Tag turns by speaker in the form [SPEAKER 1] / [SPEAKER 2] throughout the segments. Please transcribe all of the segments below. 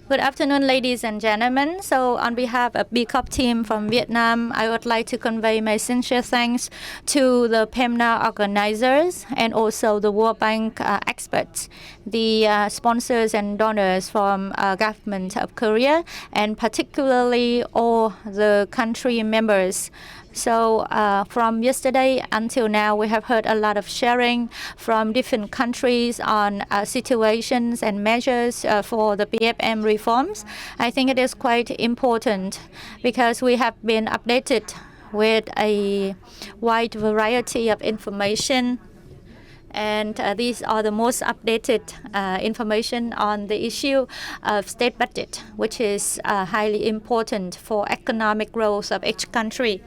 [SPEAKER 1] Good afternoon, ladies and gentlemen. So on behalf of BCOP team from Vietnam, I would like to convey my sincere thanks to the PEMNA organizers and also the World Bank experts, the sponsors and donors from government of Korea, and particularly all the country members. So from yesterday until now, we have heard a lot of sharing from different countries on situations and measures for the PFM reforms. I think it is quite important because we have been updated with a wide variety of information. And these are the most updated information on the issue of state budget, which is highly important for economic growth of each country.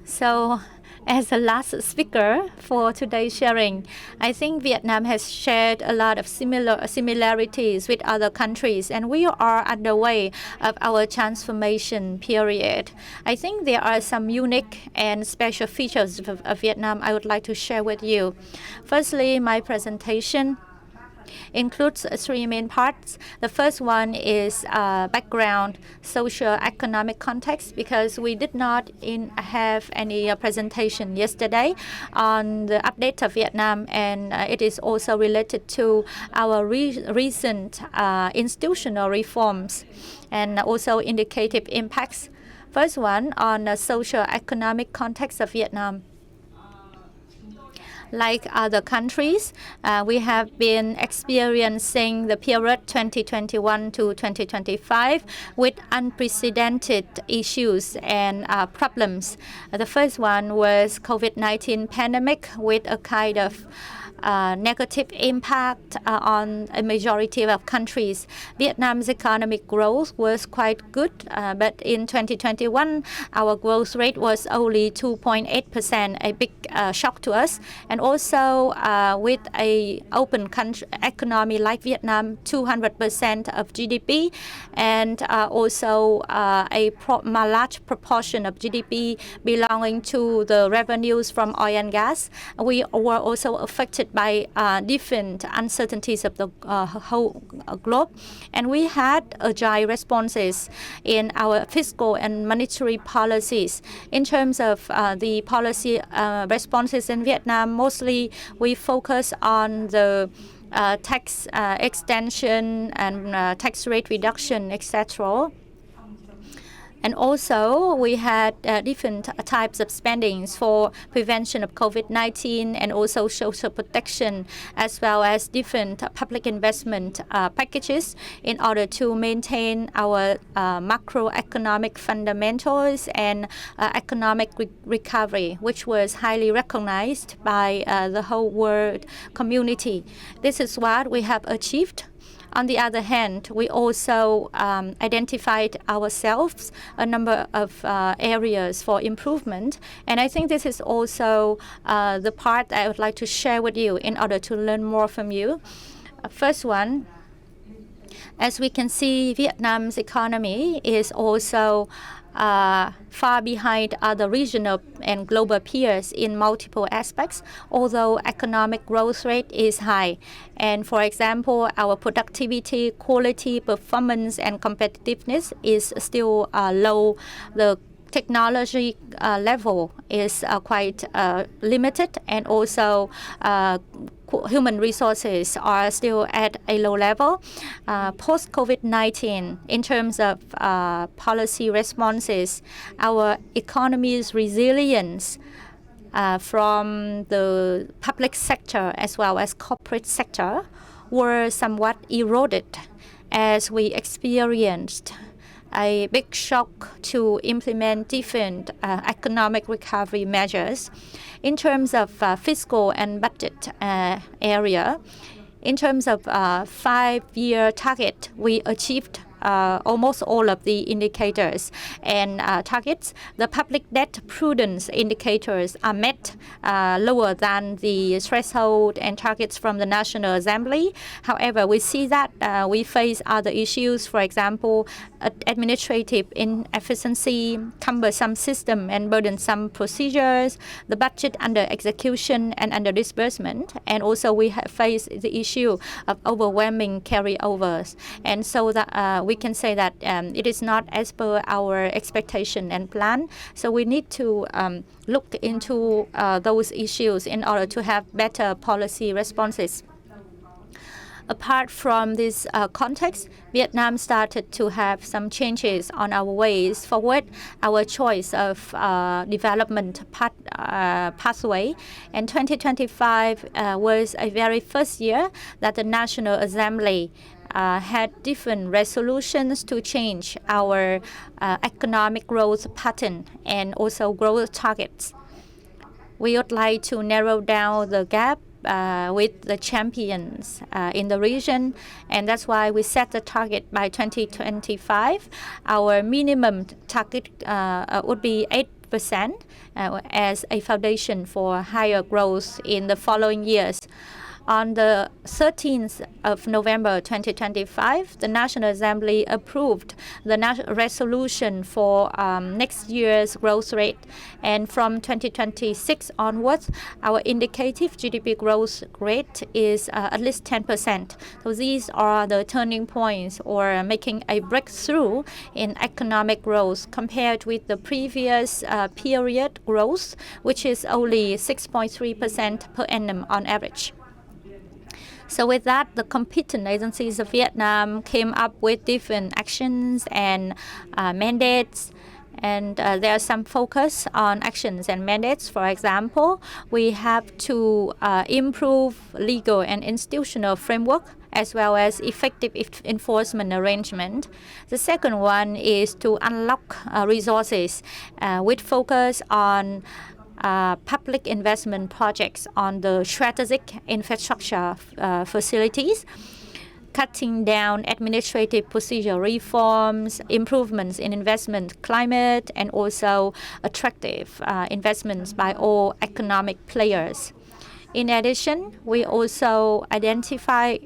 [SPEAKER 1] So, as the last speaker for today's sharing, I think Vietnam has shared a lot of similarities with other countries, and we are underway of our transformation period. I think there are some unique and special features of Vietnam I would like to share with you. Firstly, my presentation includes three main parts. The first one is background, socio-economic context, because we did not have any presentation yesterday on the update of Vietnam, and it is also related to our recent institutional reforms and also indicative impacts. First one on the socio-economic context of Vietnam. Like other countries, we have been experiencing the period 2021 to 2025 with unprecedented issues and problems. The first one was COVID-19 pandemic with a kind of negative impact on a majority of countries. Vietnam's economic growth was quite good, but in 2021, our growth rate was only 2.8%, a big shock to us. And also with a open country economy like Vietnam, 200% of GDP, and also a large proportion of GDP belonging to the revenues from oil and gas, we were also affected by different uncertainties of the whole globe. And we had agile responses in our fiscal and monetary policies. In terms of the policy responses in Vietnam, mostly we focus on the tax extension and tax rate reduction, etc. And also, we had different types of spendings for prevention of COVID-19 and also social protection, as well as different public investment packages in order to maintain our macroeconomic fundamentals and economic recovery, which was highly recognized by the whole world community. This is what we have achieved. On the other hand, we also identified ourselves a number of areas for improvement. And I think this is also the part I would like to share with you in order to learn more from you. First one, as we can see, Vietnam's economy is also far behind other regional and global peers in multiple aspects, although economic growth rate is high. And for example, our productivity, quality, performance, and competitiveness is still low. The technology level is quite limited, and also human resources are still at a low level. Post-COVID-19, in terms of policy responses, our economy's resilience from the public sector as well as corporate sector were somewhat eroded as we experienced a big shock to implement different economic recovery measures. In terms of fiscal and budget area, in terms of 5-year target, we achieved almost all of the indicators and targets. The public debt prudence indicators are met lower than the threshold and targets from the National Assembly. However, we see that we face other issues, for example, administrative inefficiency, cumbersome system and burdensome procedures, the budget under execution and under disbursement, and also we have faced the issue of overwhelming carryovers. And so that we can say that it is not as per our expectation and plan. So we need to look into those issues in order to have better policy responses. Apart from this context, Vietnam started to have some changes on our ways forward, our choice of development pathway. And 2025 was a very first year that the National Assembly had different resolutions to change our economic growth pattern and also growth targets. We would like to narrow down the gap with the champions in the region, and that's why we set the target by 2025. Our minimum target would be 8% as a foundation for higher growth in the following years. On the 13th of November 2025, the National Assembly approved the resolution for next year's growth rate. And from 2026 onwards, our indicative GDP growth rate is at least 10%. So these are the turning points or making a breakthrough in economic growth compared with the previous period growth, which is only 6.3% per annum on average. So with that, the competent agencies of Vietnam came up with different actions and mandates. And there are some focus on actions and mandates. For example, we have to improve legal and institutional framework as well as effective enforcement arrangement. The second one is to unlock resources with focus on public investment projects on the strategic infrastructure facilities, cutting down administrative procedure reforms, improvements in investment climate, and also attractive investments by all economic players. In addition, we also identify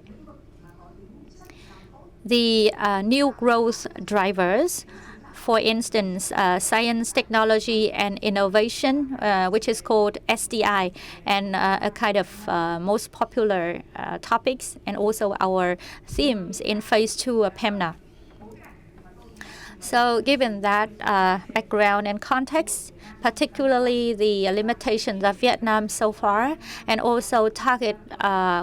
[SPEAKER 1] the new growth drivers. For instance, science, technology, and innovation, which is called STI, and a kind of most popular topics, and also our themes in phase 2 of PEMNA. So given that background and context, particularly the limitations of Vietnam so far, and also target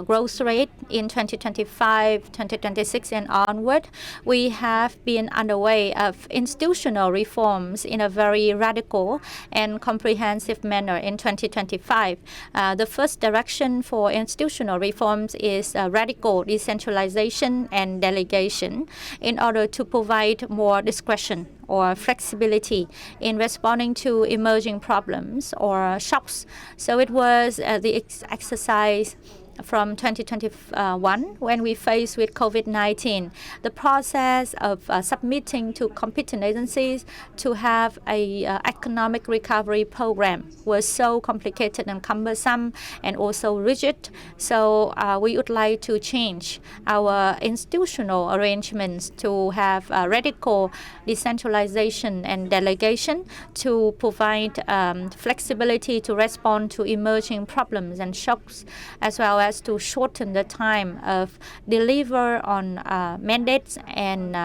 [SPEAKER 1] growth rate in 2025, 2026 and onward, we have been underway of institutional reforms in a very radical and comprehensive manner in 2025. The first direction for institutional reforms is radical decentralization and delegation in order to provide more discretion or flexibility in responding to emerging problems or shocks. So it was the exercise from 2021 when we faced with COVID-19. The process of submitting to competent agencies to have a economic recovery program was so complicated and cumbersome and also rigid. So we would like to change our institutional arrangements to have radical decentralization and delegation to provide flexibility to respond to emerging problems and shocks, as well as to shorten the time of deliver on mandates and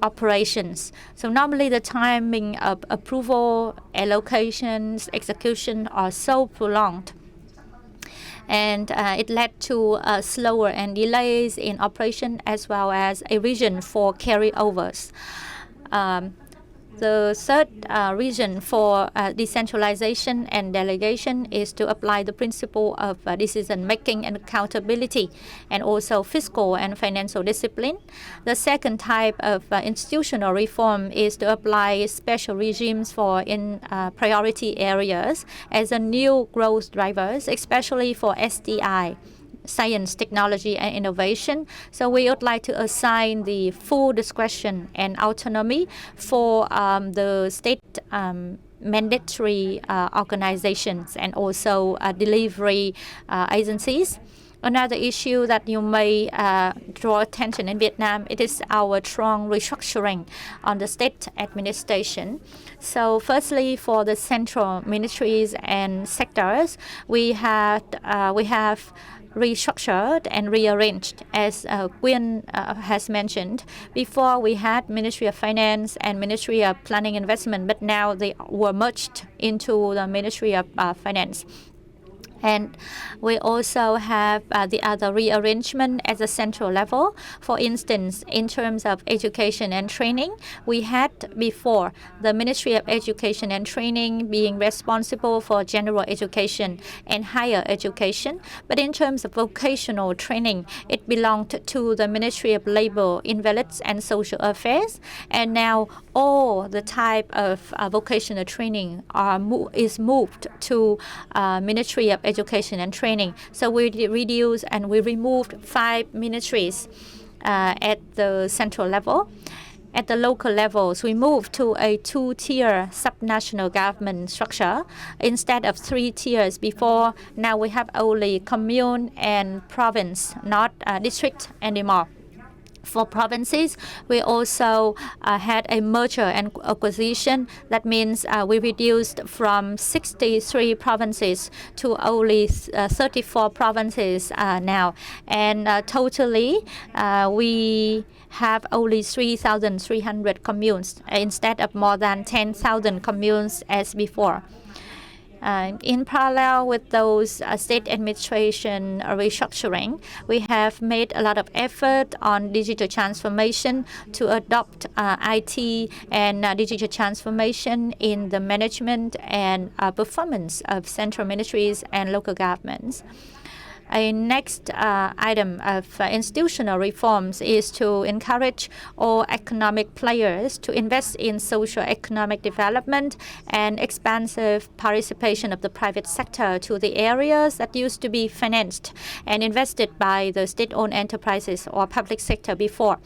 [SPEAKER 1] operations. So normally the timing of approval, allocations, execution are so prolonged. And it led to slower and delays in operation as well as a reason for carryovers. The third reason for decentralization and delegation is to apply the principle of decision-making and accountability, and also fiscal and financial discipline. The second type of institutional reform is to apply special regimes for priority areas as a new growth drivers, especially for SDI. science, technology, and innovation. So we would like to assign the full discretion and autonomy for the state mandatory organizations and also delivery agencies. Another issue that you may draw attention in Vietnam, it is our strong restructuring on the state administration. So firstly, for the central ministries and sectors, we have restructured and rearranged, as Nguyen has mentioned. Before, we had Ministry of Finance and Ministry of Planning Investment, but now they were merged into the Ministry of Finance. And we also have the other rearrangement at the central level. For instance, in terms of education and training, we had before the Ministry of Education and Training being responsible for general education and higher education. But in terms of vocational training, it belonged to the Ministry of Labor, Invalids and Social Affairs. And now all the type of vocational training is moved to Ministry of Education and Training. So we reduced and we removed 5 ministries at the central level. At the local levels, we moved to a 2-tier subnational government structure instead of 3 tiers before. Now we have only commune and province, not district anymore. For provinces, we also had a merger and acquisition. That means we reduced from 63 provinces to only 34 provinces now. And totally, we have only 3,300 communes instead of more than 10,000 communes as before. In parallel with those state administration restructuring, we have made a lot of effort on digital transformation to adopt IT and digital transformation in the management and performance of central ministries and local governments. A next item of institutional reforms is to encourage all economic players to invest in socio-economic development and expansive participation of the private sector to the areas that used to be financed and invested by the state-owned enterprises or public sector before.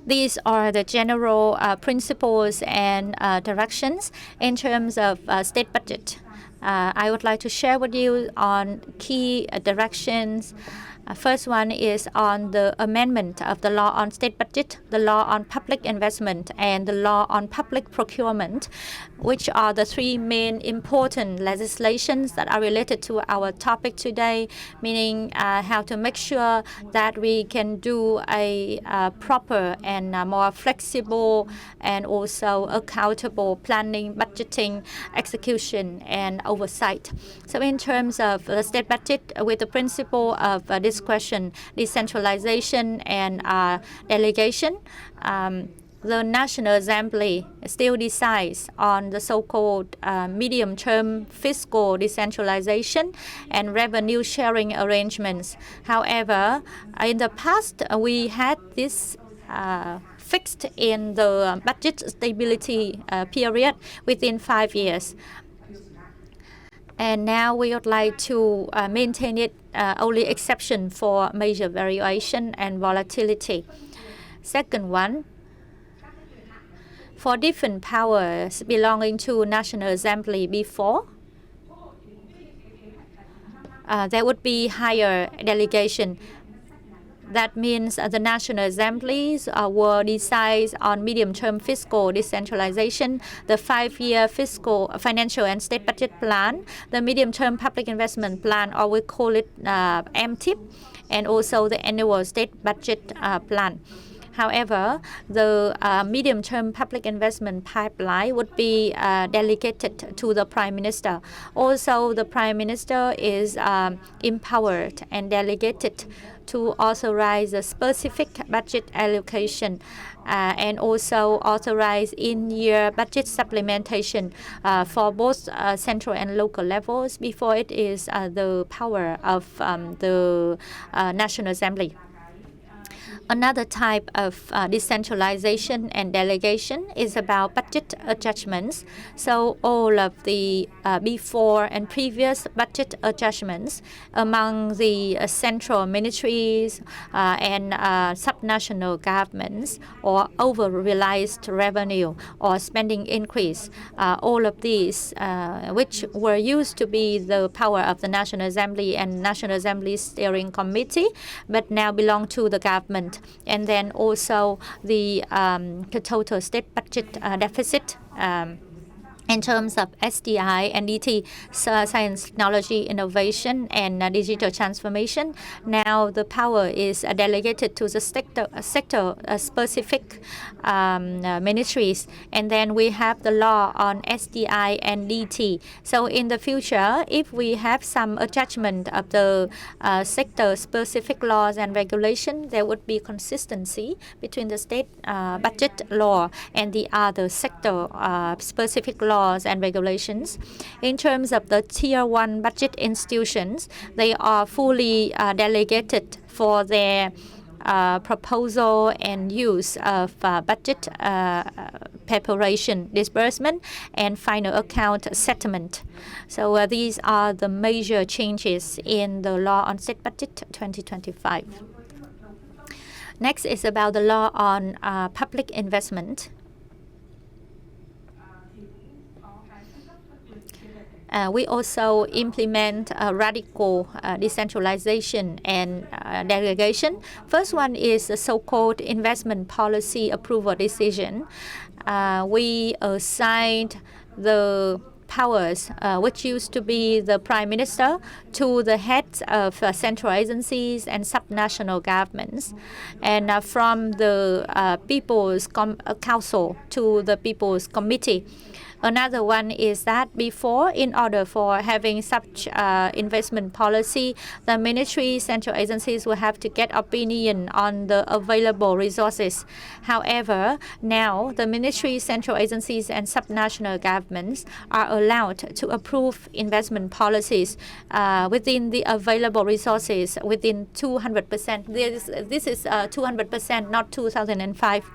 [SPEAKER 1] These are the general principles and directions in terms of state budget. I would like to share with you on key directions. First one is on the amendment of the law on state budget, the law on public investment, and the law on public procurement, which are the 3 main important legislations that are related to our topic today, meaning how to make sure that we can do a proper and more flexible and also accountable planning, budgeting, execution, and oversight. So in terms of the state budget, with the principle of discretion, decentralization, and delegation, the National Assembly still decides on the so-called medium-term fiscal decentralization and revenue sharing arrangements. However, in the past, we had this fixed in the budget stability period within 5 years. And now we would like to maintain it only exception for major variation and volatility. Second one, for different powers belonging to National Assembly before, there would be higher delegation. That means the National Assemblies will decide on medium-term fiscal decentralization, the 5-year fiscal, financial and state budget plan, the medium-term public investment plan, or we call it MTIP, and also the annual state budget plan. However, the medium-term public investment pipeline would be delegated to the Prime Minister. Also, the Prime Minister is empowered and delegated to authorize a specific budget allocation and also authorize in-year budget supplementation for both central and local levels before it is the power of the National Assembly. Another type of decentralization and delegation is about budget adjustments. So all of the before and previous budget adjustments among the central ministries and subnational governments, or over-realized revenue or spending increase, all of these which were used to be the power of the National Assembly and National Assembly Steering Committee, but now belong to the government. And then also the total state budget deficit in terms of SDI and DT, science, technology, innovation, and digital transformation. Now the power is delegated to the sector-specific ministries. And then we have the law on SDI and DT. So in the future, if we have some adjustment of the sector-specific laws and regulation, there would be consistency between the state budget law and the other sector-specific laws and regulations. In terms of the Tier 1 budget institutions, they are fully delegated for their proposal and use of budget preparation, disbursement, and final account settlement. So these are the major changes in the law on state budget 2025. Next is about the law on public investment. We also implement radical decentralization and delegation. First one is the so-called investment policy approval decision. We assigned the powers, which used to be the Prime Minister, to the heads of central agencies and subnational governments, and from the People's Council to the People's Committee. Another one is that before, in order for having such investment policy, the ministry central agencies will have to get opinion on the available resources. However, now the ministry central agencies and subnational governments are allowed to approve investment policies within the available resources within 200%. This is 200%, not 2005.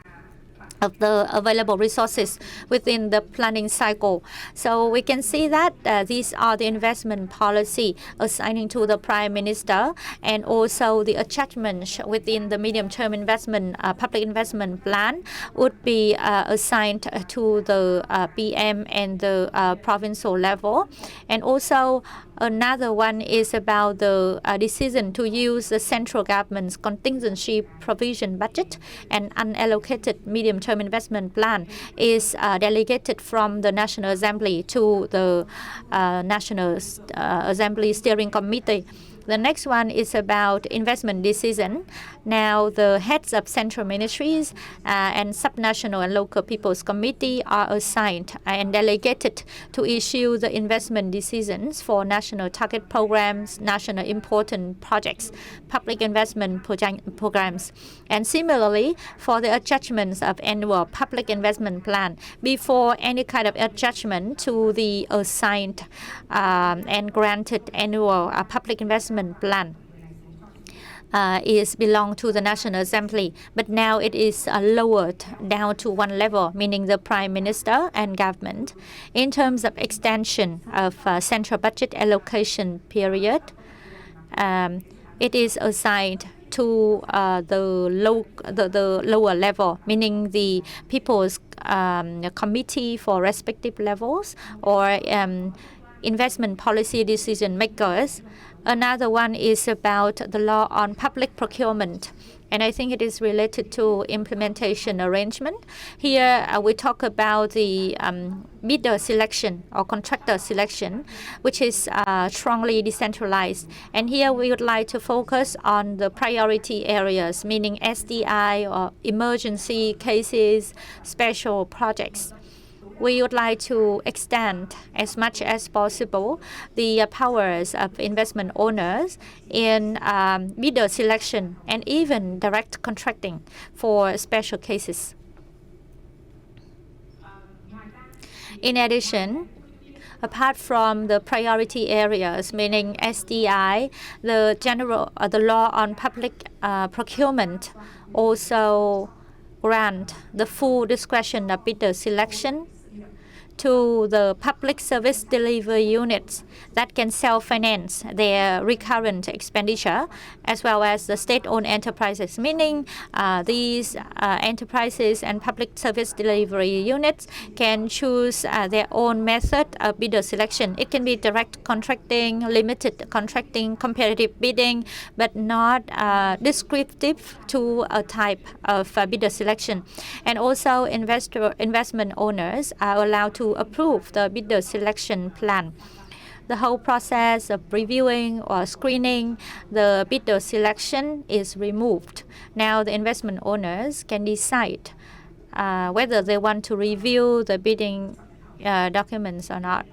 [SPEAKER 1] Of the available resources within the planning cycle. So we can see that these are the investment policy assigning to the Prime Minister, and also the attachments within the medium-term investment, public investment plan would be assigned to the PM and the provincial level. And also another one is about the decision to use the central government's contingency provision budget and unallocated medium-term investment plan is delegated from the National Assembly to the National Assembly Steering Committee. The next one is about investment decision. Now, the heads of central ministries and subnational and local people's committee are assigned and delegated to issue the investment decisions for national target programs, national important projects, public investment programs. And similarly, for the adjustments of annual public investment plan, before any kind of adjustment to the assigned and granted annual public investment plan is belong to the National Assembly, but now it is lowered down to one level, meaning the Prime Minister and government. In terms of extension of central budget allocation period, it is assigned to the lower level, meaning the People's Committee for respective levels or investment policy decision makers. Another one is about the law on public procurement, and I think it is related to implementation arrangement. Here we talk about the bidder selection or contractor selection, which is strongly decentralized. And here we would like to focus on the priority areas, meaning SDI or emergency cases, special projects. We would like to extend as much as possible the powers of investment owners in bidder selection and even direct contracting for special cases. In addition, Apart from the priority areas, meaning SDI, the law on public procurement also grant the full discretion of bidder selection to the public service delivery units that can self-finance their recurrent expenditure, as well as the state-owned enterprises, meaning these enterprises and public service delivery units can choose their own method of bidder selection. It can be direct contracting, limited contracting, competitive bidding, but not descriptive to a type of bidder selection. And also investment owners are allowed to approve the bidder selection plan. The whole process of reviewing or screening the bidder selection is removed. Now the investment owners can decide whether they want to review the bidding documents or not.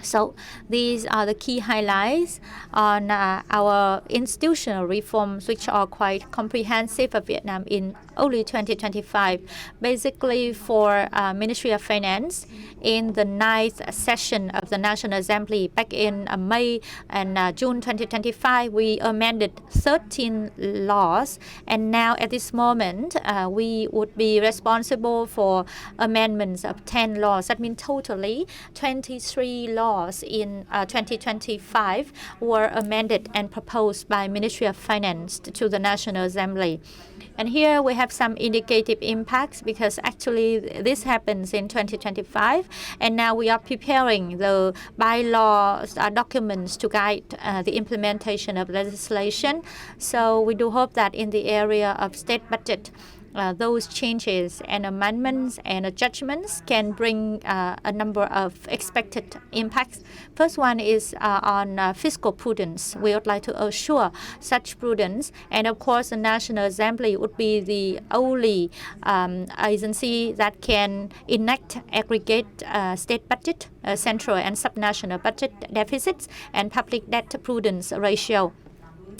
[SPEAKER 1] So these are the key highlights on our institutional reforms, which are quite comprehensive of Vietnam in early 2025. Basically, for Ministry of Finance, in the 9th session of the National Assembly back in May and June 2025, we amended 13 laws, and now at this moment, we would be responsible for amendments of 10 laws. That means totally 23 laws in 2025 were amended and proposed by Ministry of Finance to the National Assembly. And here we have some indicative impacts, because actually this happens in 2025, and now we are preparing the bylaws documents to guide the implementation of legislation. So we do hope that in the area of state budget, those changes and amendments and adjustments can bring a number of expected impacts. First one is on fiscal prudence. We would like to assure such prudence, and of course the National Assembly would be the only agency that can enact aggregate state budget, central and subnational budget deficits, and public debt prudence ratio.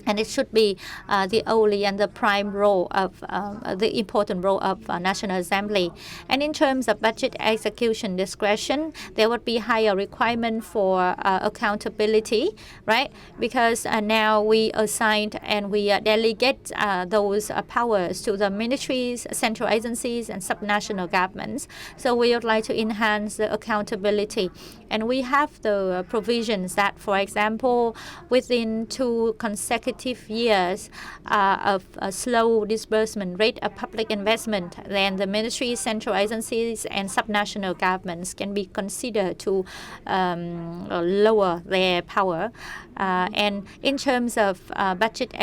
[SPEAKER 1] And it should be the only and the prime role of the important role of National Assembly. And in terms of budget execution discretion, there would be higher requirement for accountability, right? Because now we assigned and we delegate those powers to the ministries, central agencies, and subnational governments. So we would like to enhance the accountability. And we have the provisions that, for example, within 2 consecutive years of a slow disbursement rate of public investment, then the ministries, central agencies, and subnational governments can be considered to lower their power. And in terms of budget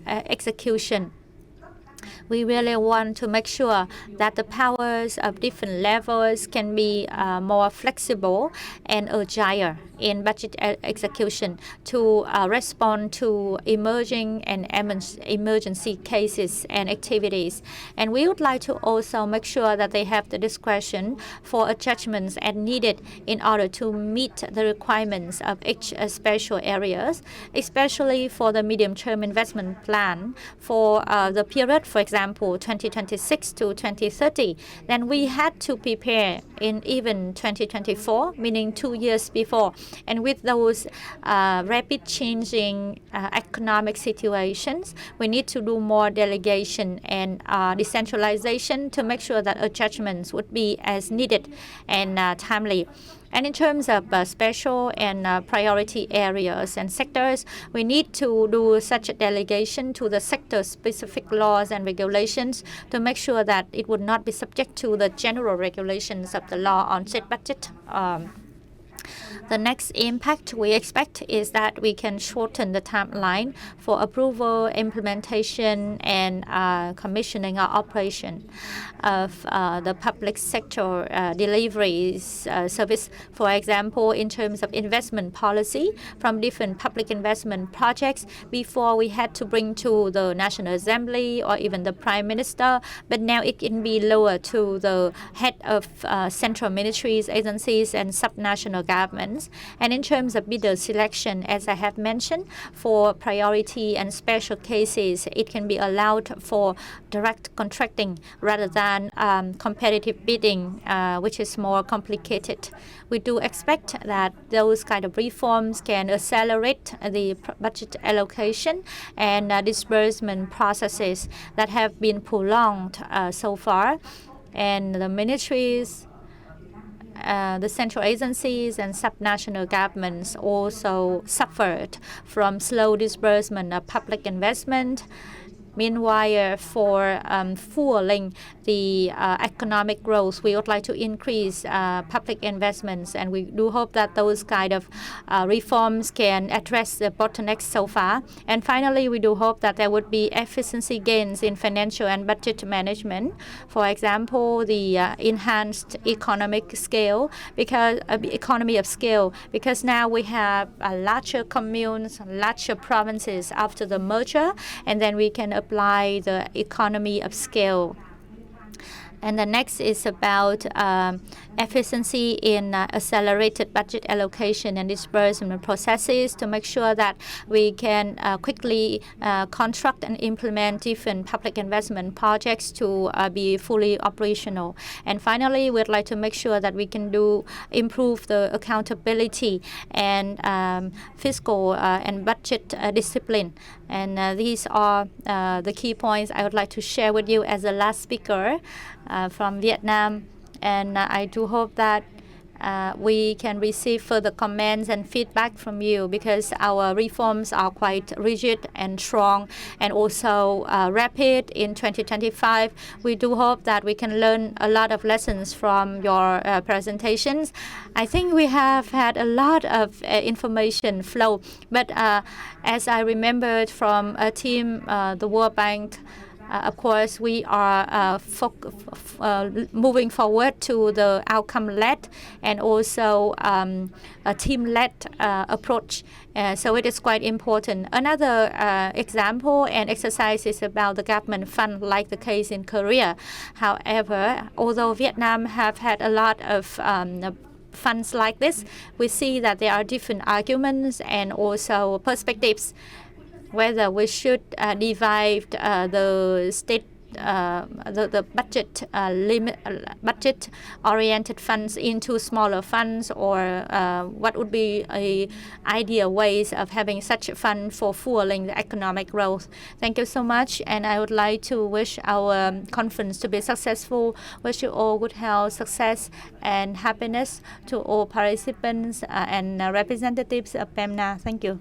[SPEAKER 1] execution, we really want to make sure that the powers of different levels can be more flexible and agile in budget execution to respond to emerging and emergency cases and activities. And we would like to also make sure that they have the discretion for adjustments as needed in order to meet the requirements of each special areas, especially for the medium-term investment plan for the period, for example, 2026 to 2030. Then we had to prepare in even 2024, meaning 2 years before. And with those rapid changing economic situations, we need to do more delegation and decentralization to make sure that adjustments would be as needed and timely. And in terms of special and priority areas and sectors, we need to do such a delegation to the sector-specific laws and regulations to make sure that it would not be subject to the general regulations of the law on state budget. The next impact we expect is that we can shorten the timeline for approval, implementation, and commissioning or operation of the public sector deliveries service. For example, in terms of investment policy from different public investment projects, before we had to bring to the National Assembly or even the Prime Minister, but now it can be lowered to the head of central ministries, agencies, and subnational governments. governments. And in terms of bidder selection, as I have mentioned, for priority and special cases, it can be allowed for direct contracting rather than competitive bidding, which is more complicated. We do expect that those kind of reforms can accelerate the budget allocation and disbursement processes that have been prolonged so far. And the ministries, the central agencies and subnational governments also suffered from slow disbursement of public investment. Meanwhile, for fueling the economic growth, we would like to increase public investments, and we do hope that those kind of reforms can address the bottlenecks so far. And finally, we do hope that there would be efficiency gains in financial and budget management. For example, the enhanced economic scale, because economy of scale, because now we have larger communes, larger provinces after the merger, and then we can apply the economy of scale. And the next is about efficiency in accelerated budget allocation and disbursement processes to make sure that we can quickly construct and implement different public investment projects to be fully operational. And finally, we'd like to make sure that we can improve the accountability and fiscal and budget discipline. And these are the key points I would like to share with you as the last speaker from Vietnam. And I do hope that we can receive further comments and feedback from you, because our reforms are quite rigid and strong and also rapid in 2025. We do hope that we can learn a lot of lessons from your presentations. I think we have had a lot of information flow, but as I remembered from a team, the World Bank, of course, we are moving forward to the outcome-led and also a team-led approach. So it is quite important. Another example and exercise is about the government fund, like the case in Korea. However, although Vietnam have had a lot of funds like this, we see that there are different arguments and also perspectives whether we should divide the state the budget-oriented funds into smaller funds, or what would be ideal ways of having such a fund for fueling the economic growth. Thank you so much, and I would like to wish our conference to be successful. Wish you all good health, success, and happiness to all participants and representatives of PEMNA. Thank you.